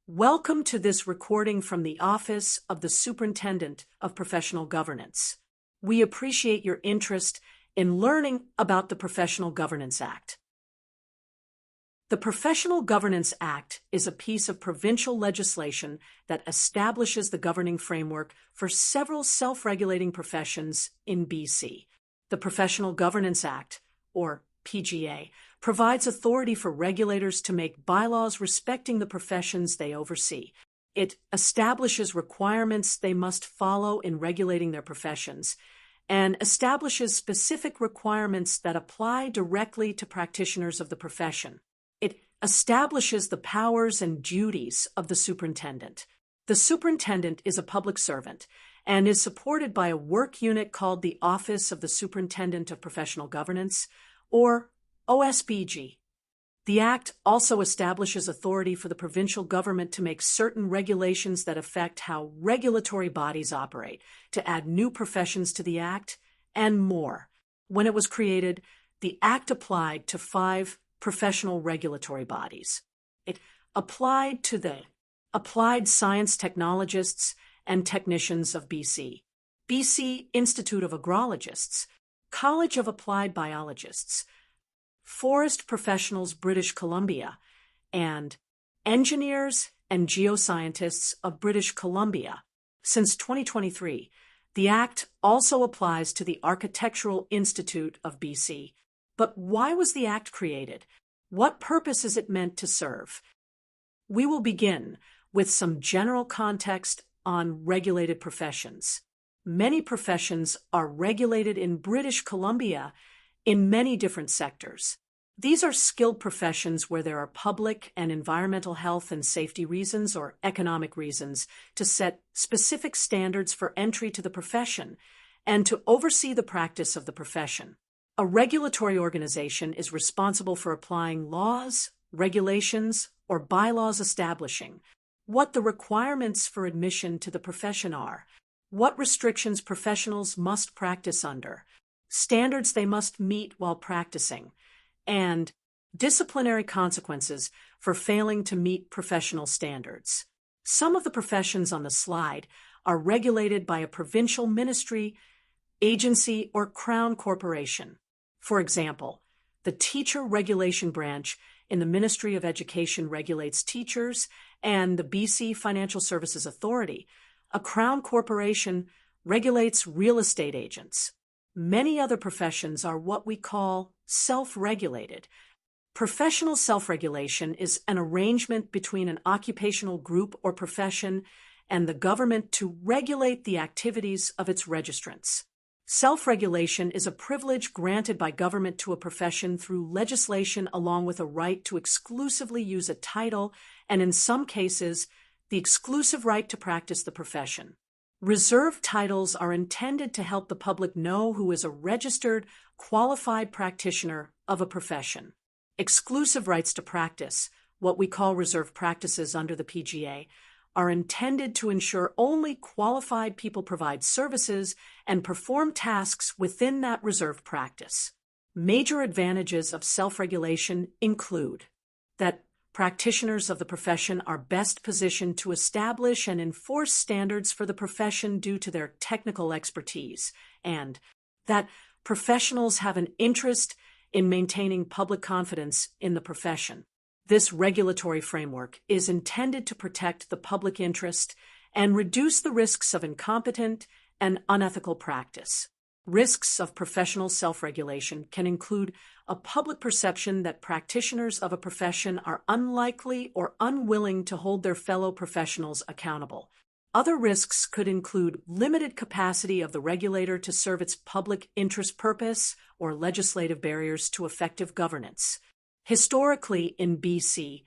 Welcome to this recording from the Office of the Superintendent of Professional Governance. We appreciate your interest in learning about the Professional Governance Act. The Professional Governance Act is a piece of provincial legislation that establishes the governing framework for several self-regulating professions in BC. The Professional Governance Act, or PGA, provides authority for regulators to make bylaws respecting the professions they oversee. It establishes requirements they must follow in regulating their professions, and establishes specific requirements that apply directly to practitioners of the profession. It establishes the powers and duties of the superintendent. The superintendent is a public servant and is supported by a work unit called the Office of the Superintendent of Professional Governance, or OSPG. The Act also establishes authority for the provincial government to make certain regulations that affect how regulatory bodies operate, to add new professions to the Act, and more. When it was created, the Act applied to 5 professional regulatory bodies. It applied to the Applied Science Technologists and Technicians of BC, BC Institute of Agrologists, College of Applied Biologists, Forest Professionals British Columbia, and Engineers and Geoscientists of British Columbia. Since 2023, the Act also applies to the Architectural Institute of BC. But why was the Act created? What purpose is it meant to serve? We will begin with some general context on regulated professions. Many professions are regulated in British Columbia in many different sectors. These are skilled professions where there are public and environmental health and safety reasons or economic reasons to set specific standards for entry to the profession and to oversee the practice of the profession. A regulatory organization is responsible for applying laws, regulations, or bylaws establishing what the requirements for admission to the profession are, what restrictions professionals must practice under, standards they must meet while practicing, and disciplinary consequences for failing to meet professional standards. Some of the professions on the slide are regulated by a provincial ministry, agency, or crown corporation. For example, the Teacher Regulation Branch in the Ministry of Education regulates teachers, and the BC Financial Services Authority, a crown corporation, regulates real estate agents. Many other professions are what we call self-regulated. Professional self-regulation is an arrangement between an occupational group or profession and the government to regulate the activities of its registrants. Self-regulation is a privilege granted by government to a profession through legislation along with a right to exclusively use a title and, in some cases, the exclusive right to practice the profession. Reserved titles are intended to help the public know who is a registered, qualified practitioner of a profession. Exclusive rights to practice, what we call reserved practices under the PGA, are intended to ensure only qualified people provide services and perform tasks within that reserved practice. Major advantages of self-regulation include that practitioners of the profession are best positioned to establish and enforce standards for the profession due to their technical expertise, and that professionals have an interest in maintaining public confidence in the profession. This regulatory framework is intended to protect the public interest and reduce the risks of incompetent and unethical practice. Risks of professional self-regulation can include a public perception that practitioners of a profession are unlikely or unwilling to hold their fellow professionals accountable. Other risks could include limited capacity of the regulator to serve its public interest purpose or legislative barriers to effective governance. Historically, in BC,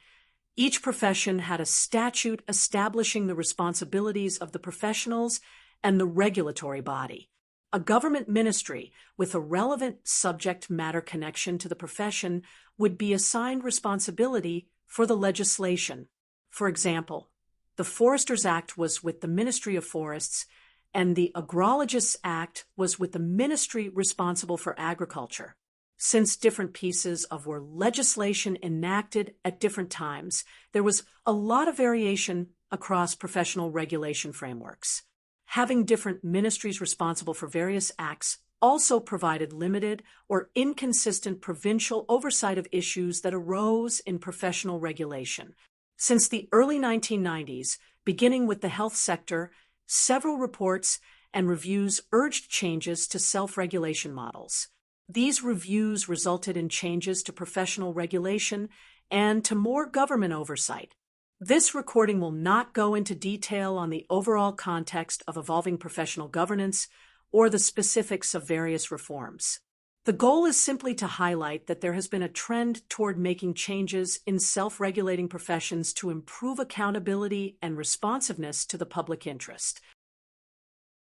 each profession had a statute establishing the responsibilities of the professionals and the regulatory body. A government ministry with a relevant subject matter connection to the profession would be assigned responsibility for the legislation. For example, the Foresters Act was with the Ministry of Forests, and the Agrologists Act was with the ministry responsible for agriculture. Since different pieces of were legislation enacted at different times, there was a lot of variation across professional regulation frameworks. Having different ministries responsible for various acts also provided limited or inconsistent provincial oversight of issues that arose in professional regulation. Since the early 1990s, beginning with the health sector, several reports and reviews urged changes to self-regulation models. These reviews resulted in changes to professional regulation and to more government oversight. This recording will not go into detail on the overall context of evolving professional governance or the specifics of various reforms. The goal is simply to highlight that there has been a trend toward making changes in self-regulating professions to improve accountability and responsiveness to the public interest.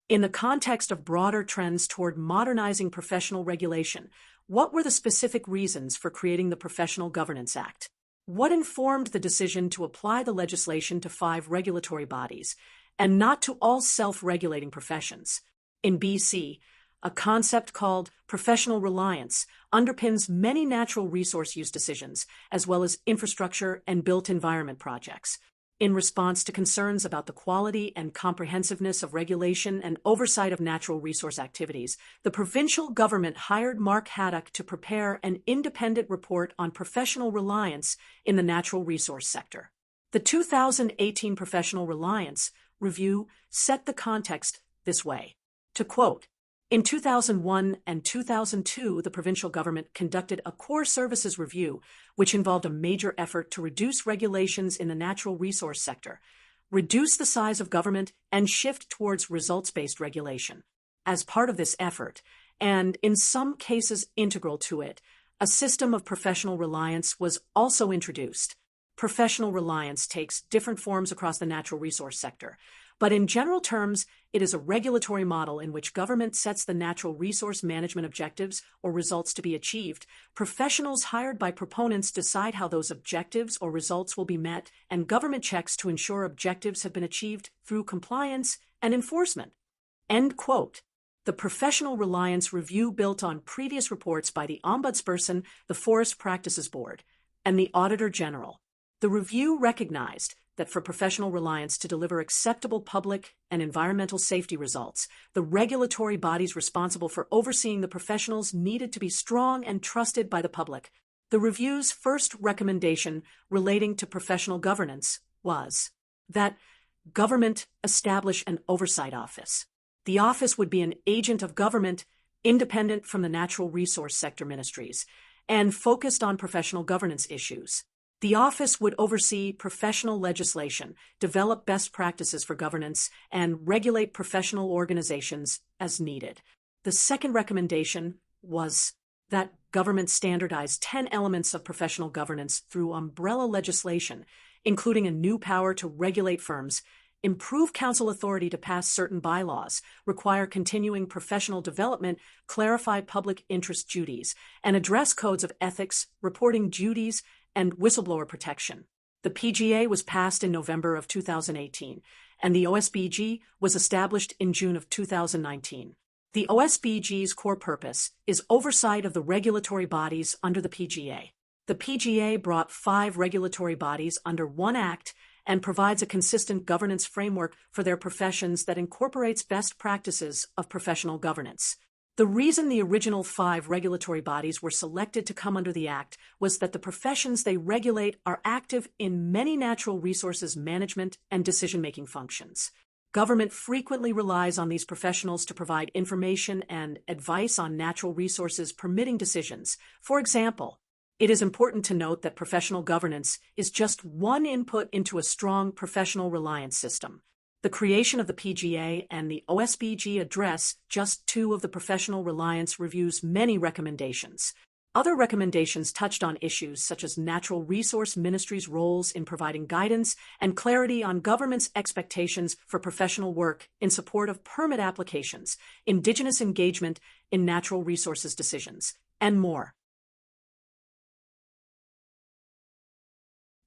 In the context of broader trends toward modernizing professional regulation, what were the specific reasons for creating the Professional Governance Act? What informed the decision to apply the legislation to 5 regulatory bodies, and not to all self-regulating professions? In BC, a concept called professional reliance underpins many natural resource use decisions, as well as infrastructure and built environment projects. In response to concerns about the quality and comprehensiveness of regulation and oversight of natural resource activities, the provincial government hired Mark Haddock to prepare an independent report on professional reliance in the natural resource sector. The 2018 Professional Reliance Review set the context this way. To quote, "In 2001 and 2002, the provincial government conducted a core services review, which involved a major effort to reduce regulations in the natural resource sector, reduce the size of government, and shift towards results-based regulation. As part of this effort, and in some cases integral to it, a system of professional reliance was also introduced. Professional reliance takes different forms across the natural resource sector, but in general terms, it is a regulatory model in which government sets the natural resource management objectives or results to be achieved. Professionals hired by proponents decide how those objectives or results will be met, and government checks to ensure objectives have been achieved through compliance and enforcement." End quote. The Professional Reliance Review built on previous reports by the Ombudsperson, the Forest Practices Board, and the Auditor General. The review recognized that for professional reliance to deliver acceptable public and environmental safety results, the regulatory bodies responsible for overseeing the professionals needed to be strong and trusted by the public. The review's first recommendation relating to professional governance was that government establish an oversight office. The office would be an agent of government independent from the natural resource sector ministries and focused on professional governance issues. The office would oversee professional legislation, develop best practices for governance, and regulate professional organizations as needed. The second recommendation was that government standardize 10 elements of professional governance through umbrella legislation, including a new power to regulate firms, improve council authority to pass certain bylaws, require continuing professional development, clarify public interest duties, and address codes of ethics, reporting duties, and whistleblower protection. The PGA was passed in November of 2018, and the OSBG was established in June of 2019. The OSBG's core purpose is oversight of the regulatory bodies under the PGA. The PGA brought 5 regulatory bodies under one act and provides a consistent governance framework for their professions that incorporates best practices of professional governance. The reason the original 5 regulatory bodies were selected to come under the Act was that the professions they regulate are active in many natural resources management and decision-making functions. Government frequently relies on these professionals to provide information and advice on natural resources permitting decisions. For example, it is important to note that professional governance is just one input into a strong professional reliance system. The creation of the PGA and the OSBG address just 2 of the Professional Reliance Review's many recommendations. Other recommendations touched on issues such as natural resource ministries' roles in providing guidance and clarity on government's expectations for professional work in support of permit applications, Indigenous engagement in natural resources decisions, and more.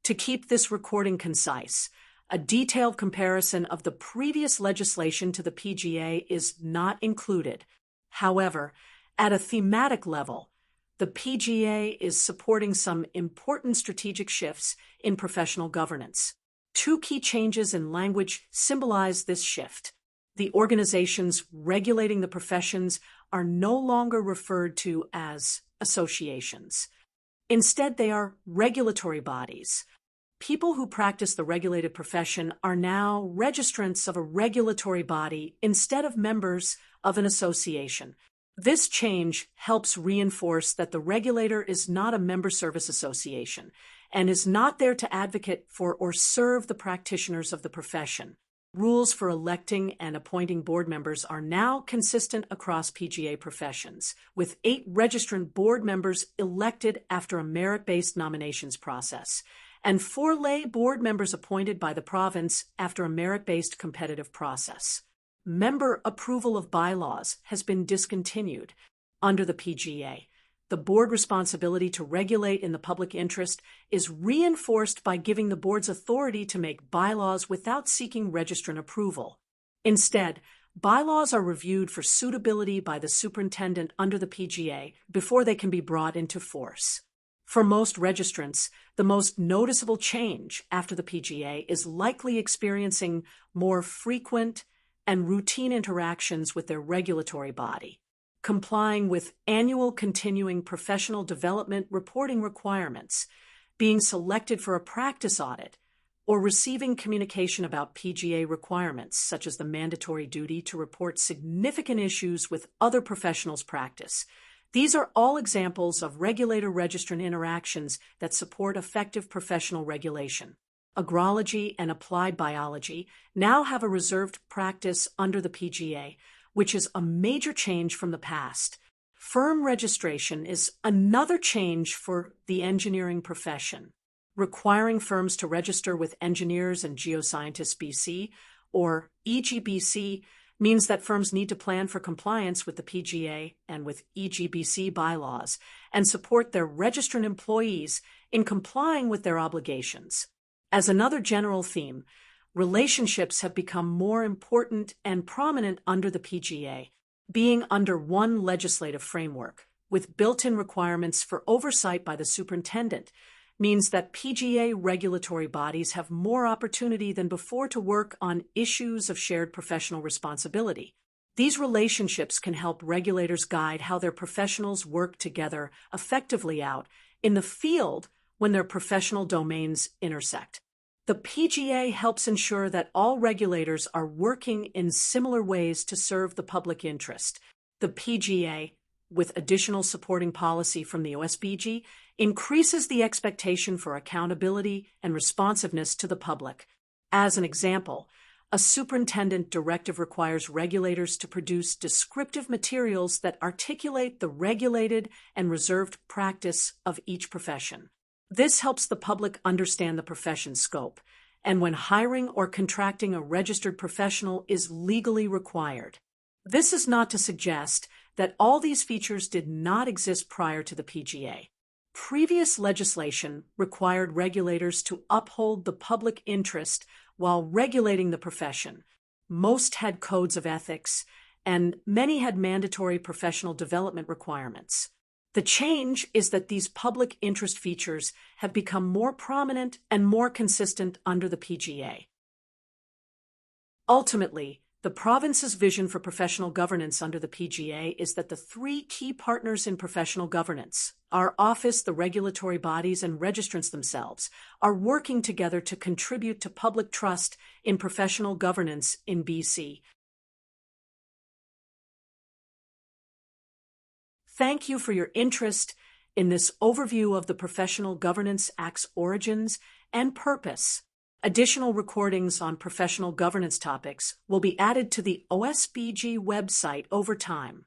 To keep this recording concise, a detailed comparison of the previous legislation to the PGA is not included. However, at a thematic level, The PGA is supporting some important strategic shifts in professional governance. Two key changes in language symbolize this shift. The organizations regulating the professions are no longer referred to as associations. Instead, they are regulatory bodies. People who practice the regulated profession are now registrants of a regulatory body instead of members of an association. This change helps reinforce that the regulator is not a member service association and is not there to advocate for or serve the practitioners of the profession. Rules for electing and appointing board members are now consistent across PGA professions, with 8 registrant board members elected after a merit-based nominations process, and 4 lay board members appointed by the province after a merit-based competitive process. Member approval of bylaws has been discontinued under the PGA. The board responsibility to regulate in the public interest is reinforced by giving the board's authority to make bylaws without seeking registrant approval. Instead, bylaws are reviewed for suitability by the superintendent under the PGA before they can be brought into force. For most registrants, the most noticeable change after the PGA is likely experiencing more frequent and routine interactions with their regulatory body, complying with annual continuing professional development reporting requirements, being selected for a practice audit, or receiving communication about PGA requirements, such as the mandatory duty to report significant issues with other professionals' practice. These are all examples of regulator-registrant interactions that support effective professional regulation. Agrology and applied biology now have a reserved practice under the PGA, which is a major change from the past. Firm registration is another change for the engineering profession. Requiring firms to register with Engineers and Geoscientists BC, or EGBC, means that firms need to plan for compliance with the PGA and with EGBC bylaws and support their registrant employees in complying with their obligations. As another general theme, relationships have become more important and prominent under the PGA, being under one legislative framework, with built-in requirements for oversight by the superintendent, means that PGA regulatory bodies have more opportunity than before to work on issues of shared professional responsibility. These relationships can help regulators guide how their professionals work together effectively out in the field when their professional domains intersect. The PGA helps ensure that all regulators are working in similar ways to serve the public interest. The PGA, with additional supporting policy from the OSBG, increases the expectation for accountability and responsiveness to the public. As an example, a superintendent directive requires regulators to produce descriptive materials that articulate the regulated and reserved practice of each profession. This helps the public understand the profession's scope, and when hiring or contracting a registered professional is legally required. This is not to suggest that all these features did not exist prior to the PGA. Previous legislation required regulators to uphold the public interest while regulating the profession. Most had codes of ethics, and many had mandatory professional development requirements. The change is that these public interest features have become more prominent and more consistent under the PGA. Ultimately, the province's vision for professional governance under the PGA is that the 3 key partners in professional governance, our office, the regulatory bodies, and registrants themselves, are working together to contribute to public trust in professional governance in BC. Thank you for your interest in this overview of the Professional Governance Act's origins and purpose. Additional recordings on professional governance topics will be added to the OSBG website over time.